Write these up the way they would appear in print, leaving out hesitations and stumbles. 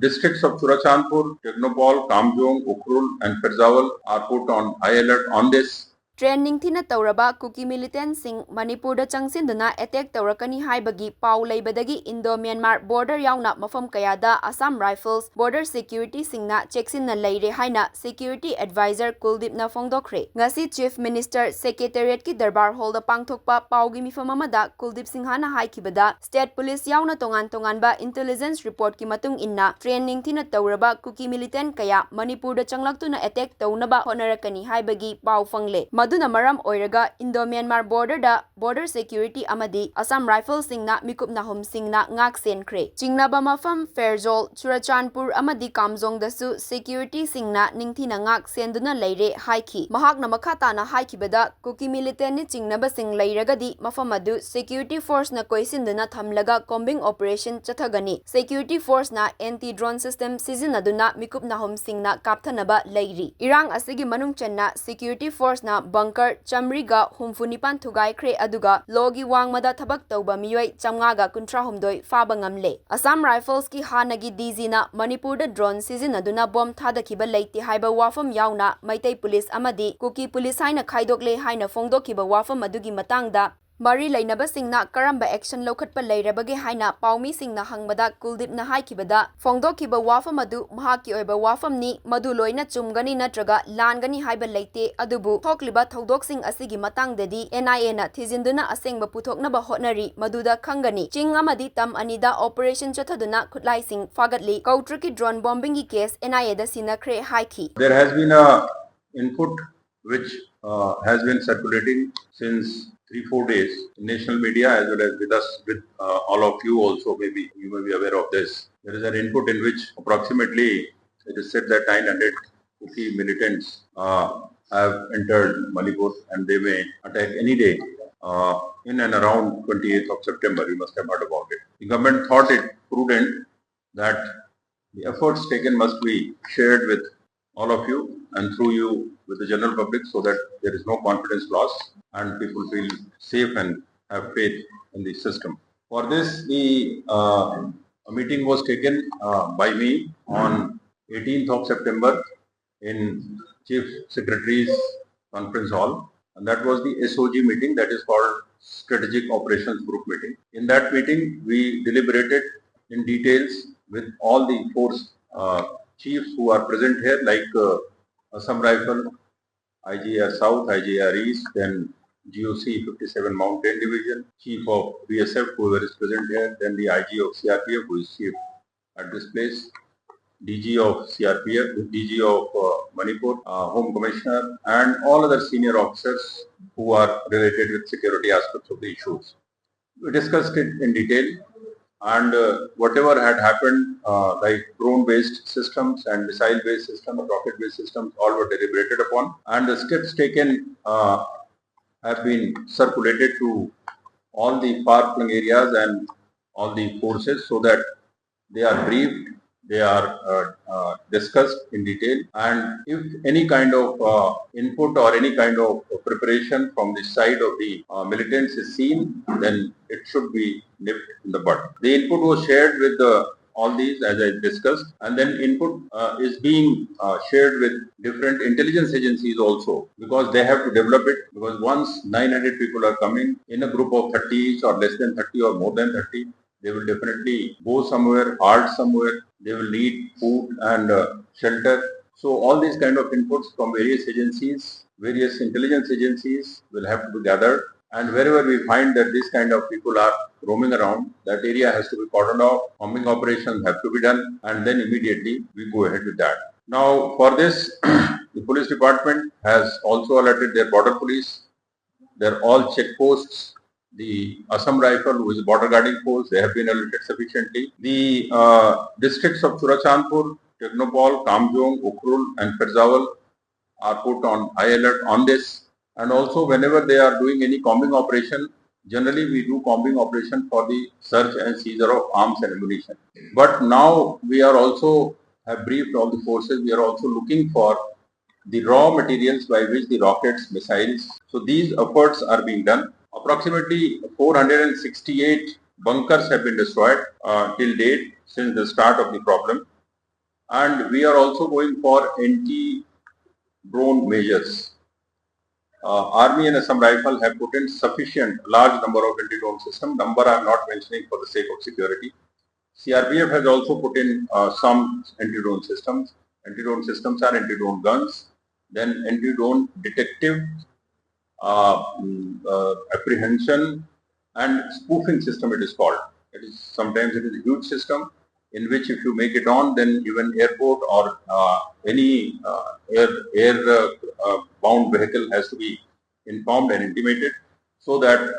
Districts of Churachandpur, Tengnoupal, Kamjong, and Pherzawl are put on high alert on this. Train ningthina touraba Kuki Militant Singh Manipur da changsinduna attack tourakkani haibagi pau leibadagi Indo Myanmar Border yaona mapham kayada Assam Rifles Border Security Singna cheksinna leire haina Security Advisor Kuldiep na phongdokhre. Ngasi Chief Minister Secretariat ki Durbar Hall da pangthokpa paogi meephamda Kuldiep Singh hana haikibada State Police yauna tongan ba intelligence report ki matung inna train ningthina touraba Kuki Militant kaya Manipur da changlaktuna attack townaba honorakani haibagi pau fangle. Maduna maram oiraga Indo Myanmar Border da Border Security amadi Assam Rifles singna meephamda singna ngak senkre. Chingnaba mapham Pherzawl Churachandpur amadi Kamjong dasu Security singna ningthina ngak senduna leire haiki. Mahakna makhatana haikibada Kuki Militant ni chingnaba sing leiragadi mapham adu Security Force na koisinduna thamlaga combing operation chathagani. Security Force na anti-drone system sizinaduna meephamda singna kapthanaba leiri. Irang asigi manung channa Security Force na bunker chamriga humfunipan thugai kre aduga logi wangmada thabak tauba miyoi chamngaga kuntra humdoi faba ngamle. Assam Rifles ki hanagi DG na Manipur da drone sizinaduna bomb thadakiba leiti haiba wafam yauna Maitai Police amadi Kuki Police haina khaidokle haina phongdokhiba wafam adugi matangda Mari lainaba singna karamba action lokhatpa leirabage haina paumi singna hangmada Kuldeep na haikibada phongdokhiba wafam adu mahaki oiba wafam ni madu loina chumgani natraga langani haiba leite adubu thokliba thodok sing asigi matangdadi NIA na thijinduna asengba puthoknaba hotnari maduda khangani ching amadi tam anida operation chathaduna khutlai sing fagatli kautraki drone bombing ki case NIA da sinakre haiki. There has been a input which has been circulating since 3-4 days in national media as well as with us, with all of you also. Maybe you may be aware of this. There is an input in which approximately it is said that 900 Kuki militants have entered Manipur and they may attack any day in and around 28th of September. You must have heard about it. The government thought it prudent that the efforts taken must be shared with all of you and through you with the general public so that there is no confidence loss and people feel safe and have faith in the system. For this, a meeting was taken by me on 18th of September in Chief Secretary's Conference Hall, and that was the SOG meeting, that is called Strategic Operations Group meeting. In that meeting, we deliberated in details with all the force chiefs who are present here, like Assam Rifle, IGR South, IGR East, then GOC 57 Mountain Division, Chief of BSF, whoever is present here, then the IG of CRPF, who is chief at this place, DG of CRPF, DG of Manipur, Home Commissioner, and all other senior officers who are related with security aspects of the issues. We discussed it in detail, and whatever had happened, like drone-based systems and missile-based systems, rocket-based systems, all were deliberated upon, and the steps taken have been circulated to all the far-flung areas and all the forces so that they are briefed, they are discussed in detail, and if any kind of input or any kind of preparation from the side of the militants is seen, then it should be nipped in the bud. The input was shared with all these, as I discussed, and then input is being shared with different intelligence agencies also, because they have to develop it, because once 900 people are coming in a group of 30 each or less than 30 or more than 30, they will definitely go somewhere, halt somewhere, they will need food and shelter. So all these kind of inputs from various agencies, various intelligence agencies will have to be gathered, and wherever we find that this kind of people are roaming around, that area has to be cordoned off, bombing operations have to be done, and then immediately we go ahead with that. Now for this, the police department has also alerted their border police. They're all checkposts. The Assam Rifle, who is border guarding force, they have been alerted sufficiently. The districts of Churachandpur, Tengnoupal, Kamjong, and Pherzawl are put on high alert on this. And also, whenever they are doing any combing operation, generally we do combing operation for the search and seizure of arms and ammunition. But now we are also have briefed all the forces. We are also looking for the raw materials by which the rockets, missiles. So these efforts are being done. Approximately 468 bunkers have been destroyed till date since the start of the problem. and we are also going for anti-drone measures. Army and Assam Rifle have put in sufficient large number of anti-drone systems. Number I am not mentioning for the sake of security. CRPF has also put in some anti-drone systems. Anti-drone systems are anti-drone guns, then anti-drone detective, apprehension and spoofing system it is called. Sometimes it is a huge system in which if you make it on, then even airport or any air bound vehicle has to be informed and intimated, so that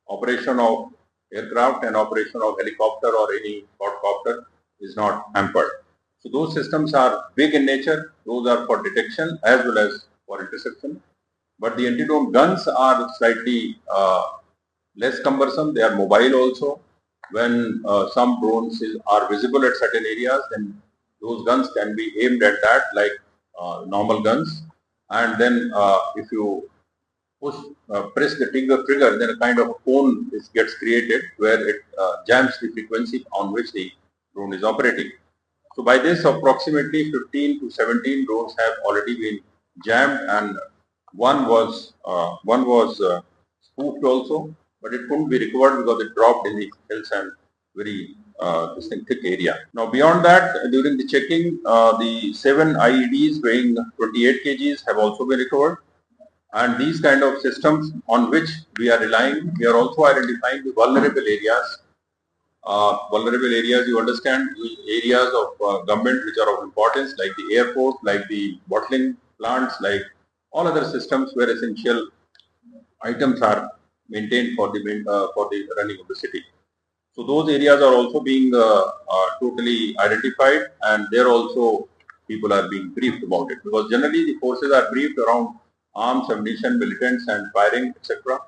operation of aircraft and operation of helicopter or any quadcopter is not hampered. So those systems are big in nature. Those are for detection as well as for interception. But the anti-drone guns are slightly less cumbersome. They are mobile also. When some drones are visible at certain areas, then those guns can be aimed at that like normal guns. And then if you press the trigger, then a kind of a cone gets created where it jams the frequency on which the drone is operating. So by this, approximately 15 to 17 drones have already been jammed, and one was spoofed also, but it couldn't be recovered because it dropped in the hills and very thick area. Now beyond that, during the checking, the 7 IEDs weighing 28 kgs have also been recovered. And these kind of systems on which we are relying, we are also identifying the vulnerable areas. You understand, areas of government which are of importance, like the airport, like the bottling plants, like all other systems where essential items are maintained for the running of the city. So those areas are also being totally identified, and there also people are being briefed about it, because generally the forces are briefed around arms, ammunition, militants and firing, etc.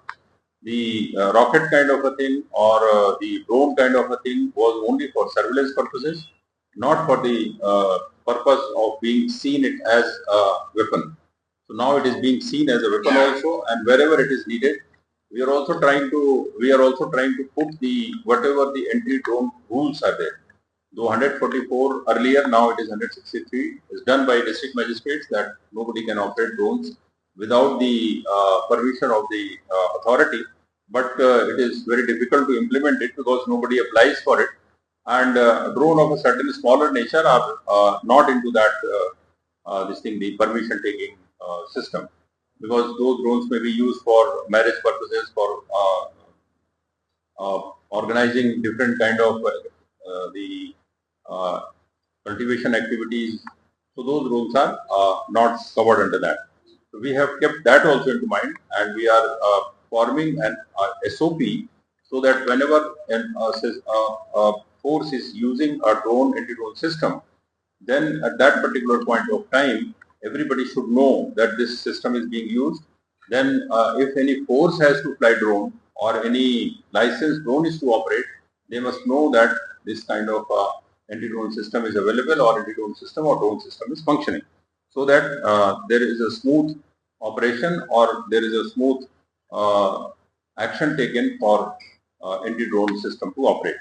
The rocket kind of a thing or the drone kind of a thing was only for surveillance purposes, not for the purpose of being seen it as a weapon. So now it is being seen as a weapon also, and wherever it is needed, we are also trying to put the whatever the anti-drone rules are there. Though 144 earlier, now it is 163, is done by district magistrates that nobody can operate drones without the permission of the authority. But it is very difficult to implement it because nobody applies for it, and drone of a certain smaller nature are not into that the permission taking system, because those drones may be used for marriage purposes, for organizing different kind of the cultivation activities. So those drones are not covered under that. So we have kept that also into mind, and we are forming an SOP so that whenever a force is using a drone anti-drone system, then at that particular point of time, everybody should know that this system is being used. Then if any force has to fly drone or any licensed drone is to operate, they must know that this kind of anti-drone system is available, or anti-drone system or drone system is functioning, so that there is a smooth operation or there is a smooth action taken for anti-drone system to operate.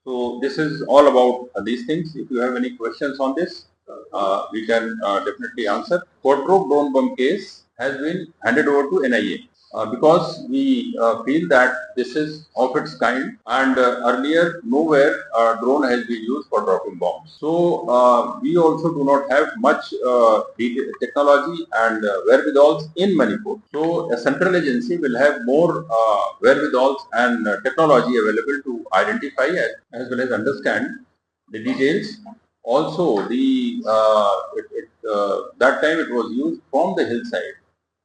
So this is all about these things. If you have any questions on this, we can definitely answer. Quadro drone bomb case has been handed over to NIA because we feel that this is of its kind, and earlier nowhere drone has been used for dropping bombs. So we also do not have much technology and wherewithals in Manipur. So a central agency will have more wherewithals and technology available to identify as well as understand the details. Also, that time it was used from the hillside.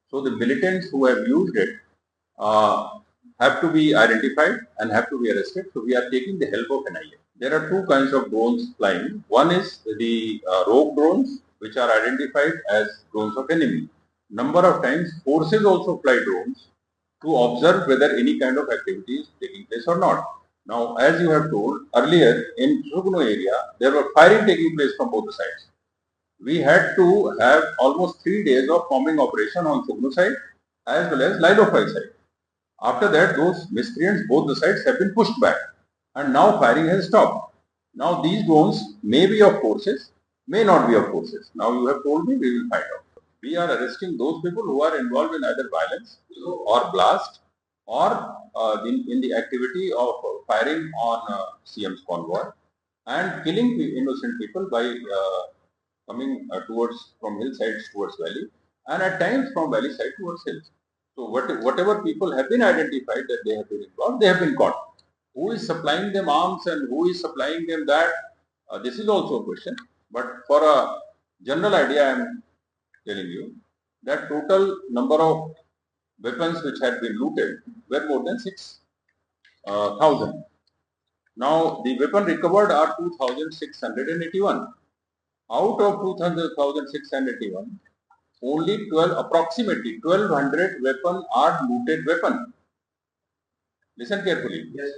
So the militants who have used it have to be identified and have to be arrested. So we are taking the help of NIA. There are two kinds of drones flying. One is the rogue drones, which are identified as drones of enemy. Number of times forces also fly drones to observe whether any kind of activity is taking place or not. Now, as you have told earlier, in Churachandpur area, there were firing taking place from both the sides. We had to have almost 3 days of bombing operation on Churachandpur side as well as Leibadagi side. After that, those miscreants, both the sides, have been pushed back, and now firing has stopped. Now these drones may be of forces, may not be of forces. Now you have told me, we will find out. We are arresting those people who are involved in either violence or blast or in the activity of firing on CM's convoy and killing innocent people by coming towards from hillsides towards valley and at times from valley side towards hills. So whatever people have been identified that they have been involved, they have been caught. Who is supplying them arms and who is supplying them that? This is also a question. But for a general idea, I am telling you that total number of weapons which had been looted were more than 6,000. Now the weapon recovered are 2,681. Out of 2,681, only approximately 1,200 weapons are looted weapons. Listen carefully. Yes.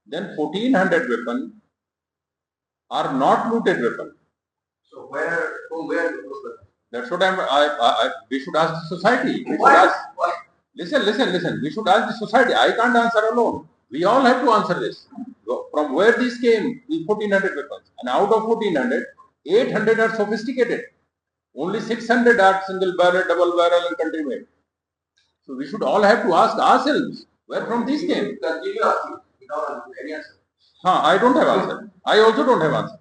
Then 1,400 weapons are not looted weapons. So from where those weapons? That's what we should ask the society. Why? Listen. We should ask the society. I can't answer alone. We all have to answer this. From where these came, these 1,400 weapons. And out of 1,400, 800 are sophisticated. Only 600 are single barrel, double barrel and country made. So we should all have to ask ourselves, where from these came? Continue asking without any answer. I don't have answer. I also don't have answer.